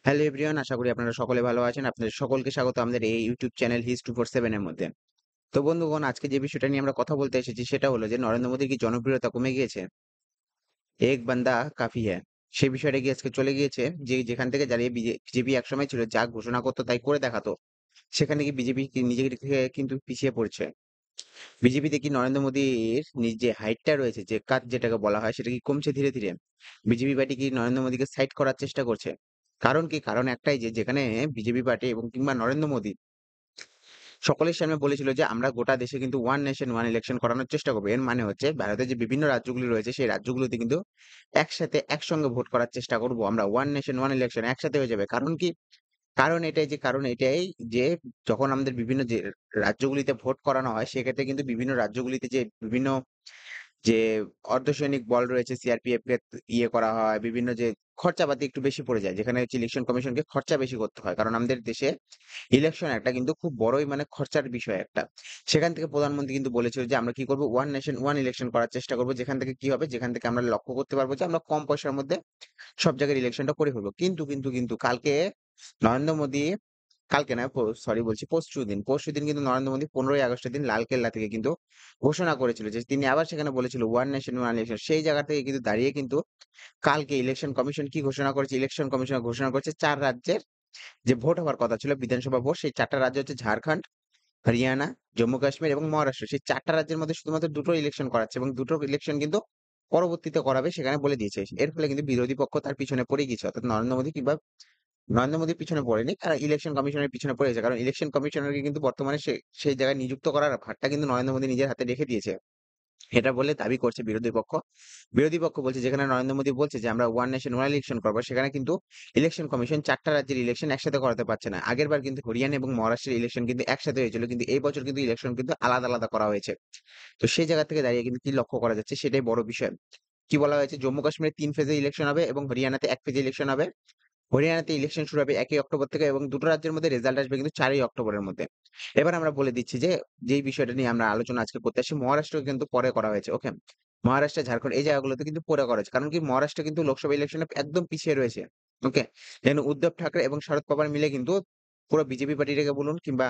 Hello everyone, আশা করি আপনারা সকলে ভালো আছেন। আপনাদের সকলকে স্বাগত আমাদের এই ইউটিউব চ্যানেল হিজ 247 এর মধ্যে। তো বন্ধুগণ, আজকে যে বিষয়টা নিয়ে আমরা কথা বলতে এসেছি সেটা হলো যে নরেন্দ্র মোদীর কি জনপ্রিয়তা কমে গিয়েছে? এক বান্দা কাফি হ্যায়। সেই বিষয়টা কি আজকে চলে গিয়েছে যে যেখান থেকে দাঁড়িয়ে বিজেপি একসময় ছিল যা ঘোষণা করতো তাই করে দেখাতো। সেখানে কি বিজেপি নিজেকে থেকে কিন্তু পিছিয়ে পড়ছে। বিজেপিতে কি নরেন্দ্র মোদীর যে হাইটটা রয়েছে, যে কাজ যেটাকে বলা হয়, সেটা কি কমছে ধীরে ধীরে? বিজেপি পার্টি কি নরেন্দ্র মোদীকে সাইড করার চেষ্টা করছে? কারণ কি? কারণ একটাই, যে যেখানে বিজেপি পার্টি এবং কিংবা নরেন্দ্র মোদী সকলের সামনে বলেছিল যে আমরা গোটা দেশে কিন্তু ওয়ান নেশন ওয়ান ইলেকশন করানোর চেষ্টা করবো। এর মানে হচ্ছে ভারতের যে বিভিন্ন রাজ্যগুলি রয়েছে সেই রাজ্যগুলোতে কিন্তু একসাথে একসঙ্গে ভোট করার চেষ্টা করব আমরা। ওয়ান নেশন ওয়ান ইলেকশন একসাথে হয়ে যাবে। কারণ কি? কারণ এটাই যে যখন আমাদের বিভিন্ন যে রাজ্যগুলিতে ভোট করানো হয়, সেক্ষেত্রে কিন্তু বিভিন্ন রাজ্যগুলিতে যে বিভিন্ন যে অর্ধসৈনিক বল রয়েছে, সিআরপিএফ কে করা হয়, বিভিন্ন যে খরচাপাতি একটু বেশি পড়ে যায়, যেখানে হচ্ছে ইলেকশন কমিশনকে খরচা বেশি করতে হয়। কারণ আমাদের দেশে ইলেকশন একটা কিন্তু খুব বড়ই খরচার বিষয় একটা। সেখান থেকে প্রধানমন্ত্রী কিন্তু বলেছিল যে আমরা কি করব, ওয়ান নেশন ওয়ান ইলেকশন করার চেষ্টা করব। যেখান থেকে কি হবে, যেখান থেকে আমরা লক্ষ্য করতে পারবো যে আমরা কম পয়সার মধ্যে সব জায়গায় ইলেকশনটা করে ফেলবো। কিন্তু কালকে নরেন্দ্র মোদী, কালকে না, সরি বলছি, পরশুদিন কিন্তু নরেন্দ্র মোদী 15ই আগস্টের দিন লালকেল্লা থেকে কিন্তু ঘোষণা করেছিল যে তিনি আবার সেখানে বলেছিল ওয়ান নেশন ওয়ান ইলেকশন। সেই জায়গা থেকে কিন্তু দাঁড়িয়ে কিন্তু কালকে ইলেকশন কমিশন কি ঘোষণা করেছে? ইলেকশন কমিশন ঘোষণা করেছে 4 রাজ্যের যে ভোট হওয়ার কথা ছিল, বিধানসভা ভোট, সেই 4টা রাজ্য হচ্ছে ঝাড়খণ্ড, হরিয়ানা, জম্মু কাশ্মীর এবং মহারাষ্ট্র। সেই 4টা রাজ্যের মধ্যে শুধুমাত্র দুটো ইলেকশন করাচ্ছে এবং দুটো ইলেকশন কিন্তু পরবর্তীতে করাবে সেখানে বলে দিয়েছে। এর ফলে কিন্তু বিরোধী পক্ষ তার পিছনে পড়ে গিয়েছে, অর্থাৎ নরেন্দ্র মোদীর পিছনে পড়েনি, তারা ইলেকশন কমিশনের পিছনে পড়েছে। কারণ ইলেকশন কমিশনারকে কিন্তু বর্তমানে সেই জায়গায় নিযুক্ত করার ভারটা কিন্তু নরেন্দ্র মোদী নিজের হাতে রেখে দিয়েছে। এটা বলে দাবি করছে বিরোধী পক্ষ। বিরোধী পক্ষ বলছে যেখানে নরেন্দ্র মোদী বলছে যে আমরা ওয়ান নেশন ওয়ান ইলেকশন করবো, সেখানে কিন্তু ইলেকশন কমিশন 4টা রাজ্যের ইলেকশন একসাথে করাতে পারছে না। আগের বার কিন্তু হরিয়ানা এবং মহারাষ্ট্রের ইলেকশন কিন্তু একসাথে হয়েছিল, কিন্তু এই বছর কিন্তু ইলেকশন কিন্তু আলাদা আলাদা করা হয়েছে। তো সেই জায়গা থেকে দাঁড়িয়ে কিন্তু কি লক্ষ্য করা যাচ্ছে সেটাই বড় বিষয়। কি বলা হয়েছে? জম্মু কাশ্মীরে 3 ফেজে ইলেকশন হবে এবং হরিয়ানাতে 1 ফেজে ইলেকশন হবে। হরিয়ানাতে ইলেকশন শুরু হবে 1 অক্টোবর থেকে এবং দুটো রাজ্যের মধ্যে রেজাল্ট আসবে কিন্তু 4 অক্টোবরের মধ্যে। এবার আমরা বলে দিচ্ছি যে যেই বিষয়টা নিয়ে আমরা আলোচনা আজকে করতে আসছি, মহারাষ্ট্র কিন্তু পরে করা হয়েছে। ওকে, মহারাষ্ট্র, ঝাড়খণ্ড এই জায়গাগুলোতে কিন্তু পরে করা হয়েছে। কারণ কি? মহারাষ্ট্র কিন্তু লোকসভা ইলেকশনে একদম পিছিয়ে রয়েছে। ওকে, যেন উদ্ধব ঠাকরে এবং শরদ পাওয়ার মিলে কিন্তু পুরো বিজেপি পার্টিটাকে বলুন কিংবা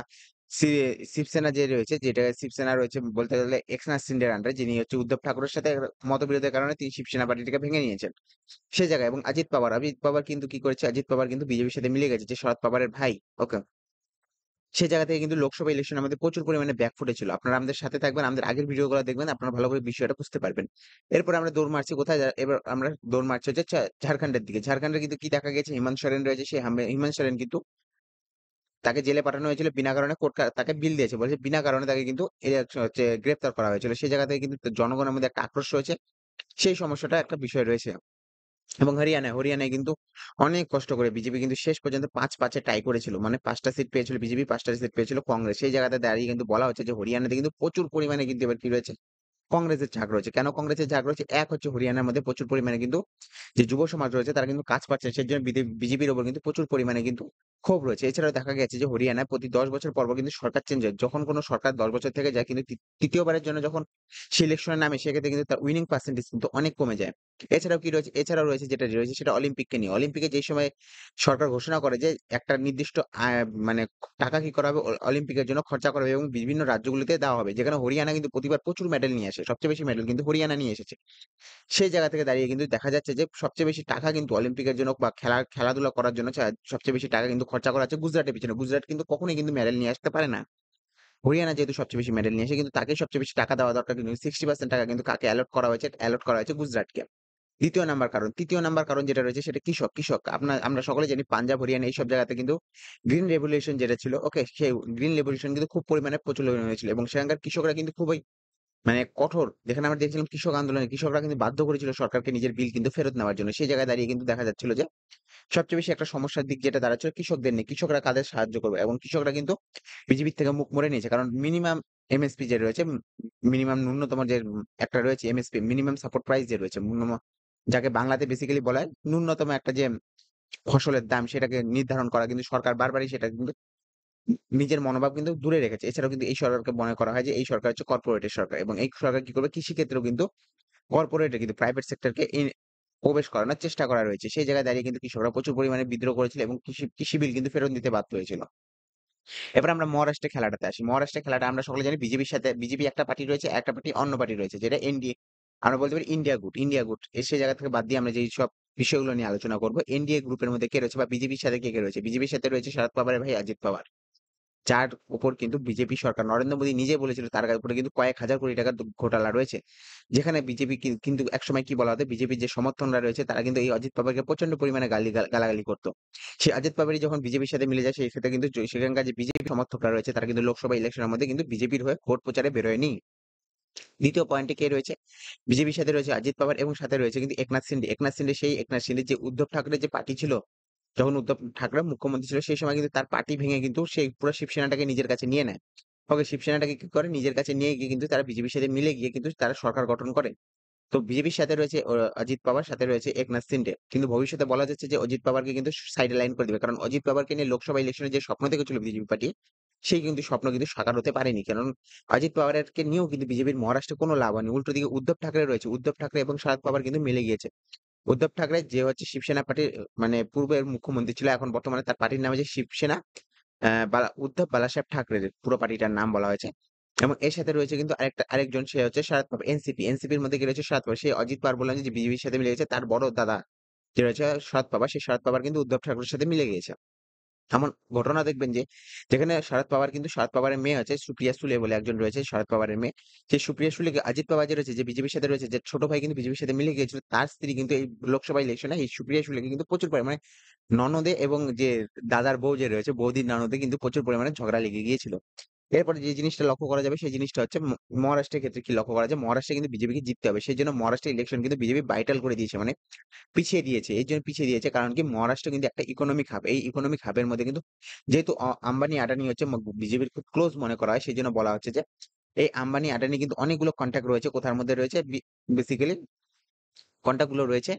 শিবসেনা যে রয়েছে, যেটা শিবসেনা রয়েছে বলতে গেলে একনাথ শিন্ডের আন্ডারে, যিনি হচ্ছে উদ্ধব ঠাকুরের সাথে মতবিরোধের কারণে তিনি শিবসেনা পার্টিটাকে ভেঙে নিয়েছেন। সে জায়গায় এবং অজিত পাওয়ার কিন্তু কি করেছে? অজিত পাওয়ার কিন্তু বিজেপির সাথে মিলে গেছে, যে শরদ পাওয়ারের ভাই। ওকে, সে জায়গা থেকে কিন্তু লোকসভা ইলেকশন আমাদের প্রচুর পরিমাণে ব্যাকফুটে ছিল। আপনারা আমাদের সাথে থাকবেন, আমাদের আগের ভিডিওগুলো দেখবেন, আপনারা ভালো করে বিষয়টা বুঝতে পারবেন। এরপর আমরা দৌড় মারছি কোথায়? এবার আমরা দৌড় মারছি হচ্ছে ঝাড়খণ্ডের দিকে। ঝাড়খণ্ডে কিন্তু কি দেখা গেছে? হেমন্ত সোরেন রয়েছে, সেই হেমন্ত সোরেন কিন্তু তাকে জেলে পাঠানো হয়েছিল বিনা কারণে। তাকে বিল দিয়েছে, বলেছে বিনা কারণে তাকে কিন্তু হচ্ছে গ্রেপ্তার করা হয়েছিল। সেই জায়গা থেকে কিন্তু জনগণের মধ্যে একটা আক্রোশ রয়েছে। সেই সমস্যাটা একটা বিষয় রয়েছে। এবং হরিয়ানায় কিন্তু অনেক কষ্ট করে বিজেপি কিন্তু শেষ পর্যন্ত 5-5 টাই করেছিল। মানে 5টা সিট পেয়েছিল বিজেপি, 5টা সিট পেয়েছিল কংগ্রেস। সেই জায়গাতে দাঁড়িয়ে কিন্তু বলা হচ্ছে যে হরিয়ানাতে কিন্তু প্রচুর পরিমাণে কিন্তু এবার কি রয়েছে? কংগ্রেসের ঝাঁক রয়েছে। কেন কংগ্রেসের ঝাঁক রয়েছে? এক হচ্ছে হরিয়ানার মধ্যে প্রচুর পরিমাণে কিন্তু যে যুব সমাজ রয়েছে তারা কিন্তু কাজ পাচ্ছে না। সেজন্য বিজেপির উপর কিন্তু প্রচুর পরিমাণে কিন্তু ক্ষোভ রয়েছে। এছাড়াও দেখা গেছে যে হরিয়ানায় প্রতি 10 বছর পর কিন্তু সরকার চেঞ্জ হয়। যখন কোন সরকার 10 বছর থেকে যায়, কিন্তু ৩য় বারের জন্য যখন সে ইলেকশনে নামে, সেক্ষেত্রে কিন্তু তার উইনিং পার্সেন্টেজ কিন্তু অনেক কমে যায়। এছাড়াও কি রয়েছে? এছাড়াও রয়েছে, যেটা রয়েছে সেটা অলিম্পিককে নিয়ে। অলিম্পিকে যেই সময় সরকার ঘোষণা করে যে একটা নির্দিষ্ট মানে টাকা কি করা হবে, অলিম্পিকের জন্য খরচা করা হবে এবং বিভিন্ন রাজ্যগুলিতে দেওয়া হবে। যেখানে হরিয়ানা কিন্তু প্রতিবার প্রচুর মেডেল নিয়ে আসে। সবচেয়ে বেশি মেডেল কিন্তু হরিয়ানা নিয়ে এসেছে। সেই জায়গা থেকে দাঁড়িয়ে কিন্তু দেখা যাচ্ছে যে সবচেয়ে বেশি টাকা কিন্তু অলিম্পিকের জন্য বা খেলাধুলা করার জন্য সবচেয়ে বেশি টাকা কিন্তু খরচা করা হচ্ছে গুজরাটের পিছনে। গুজরাট কিন্তু কখনোই কিন্তু মেডেল নিয়ে আসতে পারে না। হরিয়ানা যেহেতু সবচেয়ে বেশি মেডেল নিয়ে আসে, কিন্তু তাকেই সবচেয়ে বেশি টাকা দেওয়া দরকার। কিন্তু 60% টাকা কিন্তু কাকে অ্যালট করা হয়েছে? অ্যালট করা হয়েছে গুজরাটকে। 3য় নাম্বার কারণ যেটা রয়েছে সেটা কৃষক। আমরা সকলে জানি পাঞ্জাব, হরিয়ানা এইসব জায়গাতে কিন্তু গ্রিন রেভলিউশন যেটা ছিল, ওকে, সেই গ্রিন রেভলিউশন কিন্তু খুব পরিমাণে প্রচলন হয়েছিল এবং সেখানকার কৃষকরা কিন্তু খুবই কঠোর। যেখানে আমরা দেখছিলাম কৃষক আন্দোলনে কৃষকরা কিন্তু বাধ্য করেছিল সরকারকে নিজের বিল কিন্তু ফেরত নেওয়ার জন্য। সেই জায়গায় দাঁড়িয়ে কিন্তু দেখা যাচ্ছিল যে সবচেয়ে বেশি একটা সমস্যার দিক যেটা দাঁড়াচ্ছিল কৃষকদের নিয়ে। কৃষকরা কাদের সাহায্য করবে? এবং কৃষকরা কিন্তু বিজেপির থেকে মুখ মোড়ে নিয়েছে। কারণ মিনিমাম এমএসপি যে রয়েছে, মিনিমাম ন্যূনতম যে একটা রয়েছে এমএসপি, মিনিমাম সাপোর্ট প্রাইস যে রয়েছে, যাকে বাংলাতে বেসিক্যালি বলা হয় ন্যূনতম একটা যে ফসলের দাম, সেটাকে নির্ধারণ করা কিন্তু সরকার বারবারই সেটা কিন্তু নিজের মনোভাব কিন্তু দূরে রেখেছে। এছাড়াও কিন্তু এই সরকারকে মনে করা হয় যে এই সরকার হচ্ছে কর্পোরেটের সরকার এবং এই সরকার কি করবে? কৃষি ক্ষেত্রেও কিন্তু কর্পোরেটে কিন্তু প্রাইভেট সেক্টরকে প্রবেশ করানোর চেষ্টা করা রয়েছে। সেই জায়গায় দাঁড়িয়ে কিন্তু কৃষকরা প্রচুর পরিমাণে বিদ্রোহ করেছিল এবং কৃষি বিল কিন্তু ফেরত দিতে বাধ্য হয়েছিল। এবার আমরা মহারাষ্ট্রের খেলাটাতে আসি। মহারাষ্ট্রের খেলাটা আমরা সকলে জানি বিজেপির সাথে বিজেপি একটা পার্টি রয়েছে, একটা পার্টি অন্য পার্টি রয়েছে যেটা এনডিএ। আমরা বলতে পারি ইন্ডিয়া গুট, ইন্ডিয়া গুট। সেই জায়গা থেকে বাদ দিয়ে আমরা যেই সব বিষয়গুলো নিয়ে আলোচনা করব, এনডিএ গ্রুপের মধ্যে কে রয়েছে বা বিজেপির সাথে কে রয়েছে? বিজেপির সাথে রয়েছে শরদ পাওয়ারের ভাই অজিত পাওয়ার। যার উপর কিন্তু বিজেপি সরকার নরেন্দ্র মোদী নিজে বলেছিল তার উপরে কিন্তু কয়েক হাজার কোটি টাকার ঘোটালা রয়েছে। যেখানে বিজেপি কিন্তু একসময় কি বলা হতো বিজেপির যে সমর্থকরা রয়েছে তারা কিন্তু এই অজিত পাওয়ারকে প্রচন্ড পরিমাণে গালাগালি করতো। সেই অজিত পাওয়ারই যখন বিজেপির সাথে মিলে যায় সেই ক্ষেত্রে কিন্তু সেখানকার যে বিজেপি সমর্থকরা রয়েছে তারা কিন্তু লোকসভা ইলেকশনের মধ্যে কিন্তু বিজেপির হয়ে ভোট প্রচারে বেরোয়নি। দ্বিতীয় পয়েন্টে কে রয়েছে? বিজেপির সাথে রয়েছে অজিত পাওয়ার এবং সাথে রয়েছে কিন্তু একনাথ শিন্ডে। একনাথ শিন্ডে সেই একনাথ শিন্ডে যে উদ্ধব ঠাকরে যে পার্টি ছিল, যখন উদ্ধব ঠাকরে মুখ্যমন্ত্রী ছিল সেই সময় কিন্তু তার পার্টি ভেঙে কিন্তু সেই পুরো শিবসেনাটাকে নিজের কাছে নিয়ে নেয়। ওকে শিবসেনাটাকে কি করে নিজের কাছে নিয়ে গিয়ে কিন্তু তারা বিজেপির সাথে মিলে গিয়ে কিন্তু তারা সরকার গঠন করে। তো বিজেপির সাথে রয়েছে অজিত পাওয়ার, সাথে রয়েছে একনাথ শিন্ডে। কিন্তু ভবিষ্যতে বলা যাচ্ছে যে অজিত পাওয়ারকে কিন্তু সাইড লাইন করে দিবে। কারণ অজিত পাওয়ারকে নিয়ে লোকসভা ইলেকশনে যে স্বপ্ন দেখেছিল বিজেপি পার্টি, সেই কিন্তু স্বপ্ন কিন্তু সাকার হতে পারেনি। কারণ অজিত পাওয়ারকে নিয়েও কিন্তু বিজেপির মহারাষ্ট্রে কোনো লাভ হয়নি। উল্টো দিকে উদ্ধব ঠাকরে রয়েছে। উদ্ধব ঠাকরে এবং শরদ পাওয়ার কিন্তু মিলে গিয়েছে। উদ্ধব ঠাকরে যে হচ্ছে শিবসেনা পার্টির মানে পূর্বের মুখ্যমন্ত্রী ছিল, এখন বর্তমানে তার পার্টির নাম হচ্ছে শিবসেনা। উদ্ধব বালাসাহেব ঠাকরের পুরো পার্টিটার নাম বলা হয়েছে। এবং এর সাথে রয়েছে কিন্তু আরেকজন সে হচ্ছে শরদ পাওয়ার এনসিপি। এনসিপির মধ্যে কি রয়েছে? শরদ পাওয়ার। সেই অজিত পাওয়ার বললাম যে বিজেপির সাথে মিলে গেছে, তার বড় দাদা যে রয়েছে শরদ পাওয়ার, সেই শরদ পাওয়ার কিন্তু উদ্ধব ঠাকরের সাথে মিলে গিয়েছে। এমন ঘটনা দেখবেন যে যেখানে শরদ পাওয়ারের মেয়ে আছে সুপ্রিয়া সুলে বলে একজন রয়েছে শরদ পাওয়ারের মেয়ে। সেই সুপ্রিয়া সুলেকে অজিত পাওয়ার যে রয়েছে যে বিজেপির সাথে রয়েছে, যে ছোট ভাই কিন্তু বিজেপির সাথে মিলে গিয়েছিল, তার স্ত্রী কিন্তু এই লোকসভা ইলেকশনে এই সুপ্রিয়া সুলেকে কিন্তু প্রচুর পরিমাণে ননদে এবং যে দাদার বউ যে রয়েছে বৌদির ননদে কিন্তু প্রচুর পরিমাণে ঝগড়া লেগে গিয়েছিল। এরপরে যে জিনিসটা লক্ষ্য করা যাবে সেই জিনিসটা হচ্ছে মহারাষ্ট্রের ক্ষেত্রে কি লক্ষ্য করা যায়? মহারাষ্ট্রে কিন্তু বিজেপিকে জিততে হবে। সেই জন্য মহারাষ্ট্রের ইলেকশন কিন্তু বিজেপি ভাইটাল করে দিয়েছে। মানে পিছিয়ে দিয়েছে। এর জন্য পিছিয়ে দিয়েছে কারণ কি মহারাষ্ট্র কিন্তু একটা ইকোনমিক হাব। এই ইকোনমিক হাবের মধ্যে কিন্তু যেহেতু আম্বানি, আদানি হচ্ছে বিজেপির খুব ক্লোজ মনে করা হয়। সেজন্য বলা হচ্ছে যে এই আম্বানি, আদানি কিন্তু অনেকগুলো কনট্যাক্ট রয়েছে। কোথার মধ্যে রয়েছে? বেসিক্যালি কনট্যাক্ট গুলো রয়েছে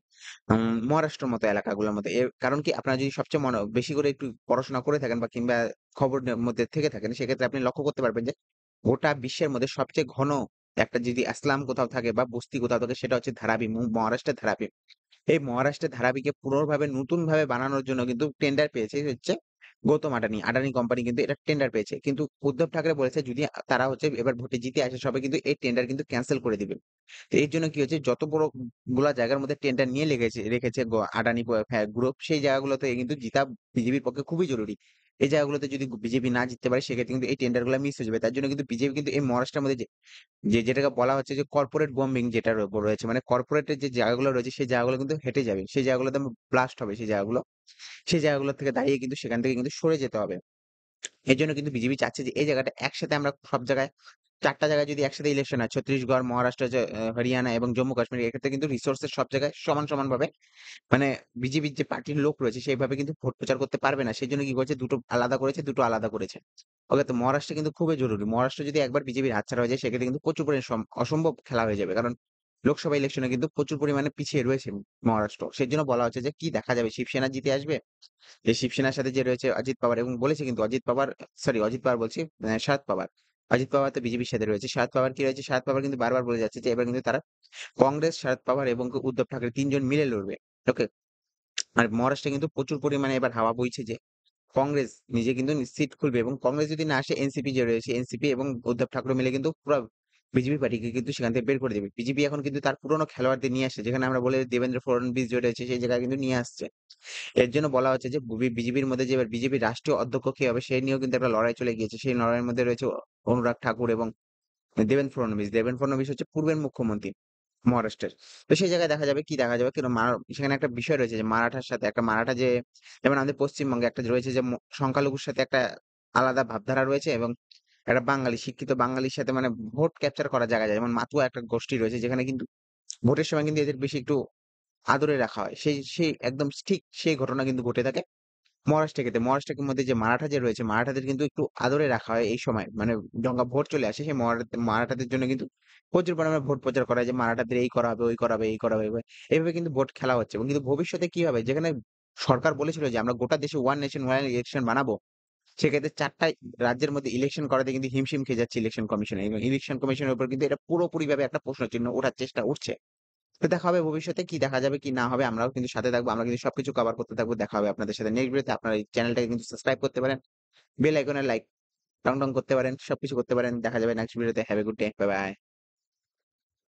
মহারাষ্ট্রের মতো এলাকাগুলোর মধ্যে। এর কারণ কি আপনারা যদি সবচেয়ে বেশি করে একটু পড়াশোনা করে থাকেন বা কিংবা খবর মধ্যে থেকে থাকেন সেক্ষেত্রে আপনি লক্ষ্য করতে পারবেন যে গোটা বিশ্বের মধ্যে সবচেয়ে ঘন একটা যদি আসলাম কোথাও থাকে বা বস্তি কোথাও থাকে সেটা হচ্ছে ধারাবি, মহারাষ্ট্রের ধারাবি। এই মহারাষ্ট্রের ধারাবিকে পুনর্ভাবে নতুনভাবে বানানোর জন্য কিন্তু টেন্ডার পেয়েছে হচ্ছে গৌতম আদানি। আদানি কোম্পানি কিন্তু এটা টেন্ডার পেয়েছে। কিন্তু উদ্ধব ঠাকরে বলেছে যদি তারা হচ্ছে এবার ভোটে জিতে আসে সবাই কিন্তু এই টেন্ডার কিন্তু ক্যানসেল করে দিবে। তো এর জন্য কি হচ্ছে যত বড় গুলা জায়গার মধ্যে টেন্ডার নিয়ে রেখেছে আদানি গ্রুপ, সেই জায়গাগুলোতে কিন্তু জিতা বিজেপির পক্ষে খুবই জরুরি। এই জায়গাগুলোতে যদি বিজেপি না জিততে পারে সেক্ষেত্রে কিন্তু এই টেন্ডার গুলো মিস হয়ে যাবে। তার জন্য কিন্তু বিজেপি কিন্তু এই মহারাষ্ট্রের মধ্যে যেটাকে বলা হচ্ছে যে কর্পোরেট বম্বিং যেটা রয়েছে, মানে কর্পোরেটের যে জায়গাগুলো রয়েছে সেই জায়গাগুলো কিন্তু হেঁটে যাবে। সেই জায়গাগুলোতে ব্লাস্ট হবে সেই জায়গাগুলো। সেই জায়গাগুলো থেকে দাঁড়িয়ে কিন্তু সেখান থেকে কিন্তু সরে যেতে হবে। এর জন্য কিন্তু বিজেপি চাচ্ছে যে এই জায়গাটা একসাথে আমরা সব জায়গায় ৪ টা জায়গায় যদি একসাথে ইলেকশন হয়, ছত্তিশগড়, মহারাষ্ট্র, হরিয়ানা এবং জম্মু কাশ্মীর, এক্ষেত্রে কিন্তু রিসোর্সেস সব জায়গায় সমান ভাবে মানে বিজেপির যে পার্টির লোক রয়েছে সেইভাবে কিন্তু ভোট প্রচার করতে পারবে না। সেজন্য কি করেছে দুটো আলাদা করেছে, দুটো আলাদা করেছে। ওকে, তো মহারাষ্ট্রে কিন্তু খুবই জরুরি। মহারাষ্ট্র যদি একবার বিজেপির হাতছাড়া হয়ে যায় সেক্ষেত্রে কিন্তু প্রচুর পরিমাণে অসম্ভব খেলা হয়ে যাবে। কারণ লোকসভা ইলেকশনে কিন্তু প্রচুর পরিমাণে পিছিয়ে রয়েছে মহারাষ্ট্র। সেজন্য বলা হচ্ছে যে কি দেখা যাবে শিবসেনা জিতে আসবে? যে শিবসেনার সাথে যে রয়েছে অজিত পাওয়ার, এবং বলেছে কিন্তু অজিত পাওয়ার বলছি, শরদ পাওয়ার। অজিত পাওয়ার তো বিজেপির সাথে রয়েছে। শরদ পাওয়ার কি রয়েছে? শরদ পাওয়ার কিন্তু বারবার বলে যাচ্ছে যে এবার কিন্তু তারা কংগ্রেস, শরদ পাওয়ার এবং উদ্ধব ঠাকরে ৩ জন মিলে লড়বে। ওকে? আর মহারাষ্ট্রে কিন্তু প্রচুর পরিমাণে এবার হাওয়া বইছে যে কংগ্রেস নিজে কিন্তু সিট খুলবে, এবং কংগ্রেস যদি না আসে এনসিপি যে রয়েছে এনসিপি এবং উদ্ধব ঠাকরে মিলে কিন্তু পুরো বিজেপি পার্টিকে কিন্তু সেখান থেকে বের করে দেবে। বিজেপি এখন কিন্তু তার পুরোনো খেলোয়াড়দের নিয়ে আসছে, যেখানে আমরা বলে দেবেন্দ্র ফডণবিস যে রয়েছে সেই জায়গায় কিন্তু নিয়ে আসছে। এর জন্য বলা হচ্ছে যে বিজেপির মধ্যে যে এবার বিজেপির রাষ্ট্রীয় অধ্যক্ষ কে হবে সেই নিয়েও কিন্তু একটা লড়াই চলে গিয়েছে। সেই লড়াইয়ের মধ্যে রয়েছে অনুরাগ ঠাকুর এবং দেবেন্দ্র ফডণবিস। দেবেন্দ্র ফডণবিস হচ্ছে পূর্বের মুখ্যমন্ত্রী মহারাষ্ট্রের। তো সেই জায়গায় দেখা যাবে কি দেখা যাবে কিন্তু সেখানে একটা বিষয় রয়েছে যে মারাঠার সাথে একটা মারাঠা যে, যেমন আমাদের পশ্চিমবঙ্গে একটা রয়েছে যে সংখ্যালঘুর সাথে একটা আলাদা ভাবধারা রয়েছে, এবং একটা বাঙালি শিক্ষিত বাঙালির সাথে মানে ভোট ক্যাপচার করা জায়গা যায়, যেমন মাতুয়া একটা গোষ্ঠী রয়েছে যেখানে কিন্তু ভোটের সময় কিন্তু এদের বেশি একটু আদরে রাখা হয়। সেই একদম ঠিক সেই ঘটনা কিন্তু ঘটে থাকে মহারাষ্ট্রের ক্ষেত্রে। মহারাষ্ট্রের মধ্যে যে মারাঠা যে রয়েছে মারাঠাদের কিন্তু একটু আদরে রাখা হয় এই সময়, মানে যখন ভোট চলে আসে সেই মারাঠাদের জন্য কিন্তু প্রচুর পরিমাণে ভোট প্রচার করা হয় যে মারাঠাদের এই করা হবে, ওই করা হবে, এই করা হবে। এইভাবে কিন্তু ভোট খেলা হচ্ছে, এবং কিন্তু ভবিষ্যতে কি হবে যেখানে সরকার বলেছিল যে আমরা গোটা দেশে ওয়ান নেশন ওয়ান ইলেকশন বানাবো, সেক্ষেত্রে ৪ টা রাজ্যের মধ্যে ইলেকশন করাতে কিন্তু হিমশিম খেয়ে যাচ্ছে ইলেকশন কমিশন, এবং ইলেকশন কমিশনের উপর কিন্তু এটা পুরোপুরিভাবে একটা প্রশ্ন চিহ্ন উঠছে। তো দেখা হবে ভবিষ্যতে কি দেখা যাবে কি না হবে আমরাও কিন্তু সাথে থাকবো। আমরা কিন্তু সবকিছু কভার করতে থাকবো। দেখা হবে আপনাদের সাথে নেক্সট ভিডিওতে। আপনারা এই চ্যানেলটাকে কিন্তু সাবস্ক্রাইব করতে পারেন। বেল আইকনে লাইক টং, টং করতে পারেন। সবকিছু করতে পারেন। দেখা যাবে নেক্সট ভিডিওতে। Have a good day. Bye, by.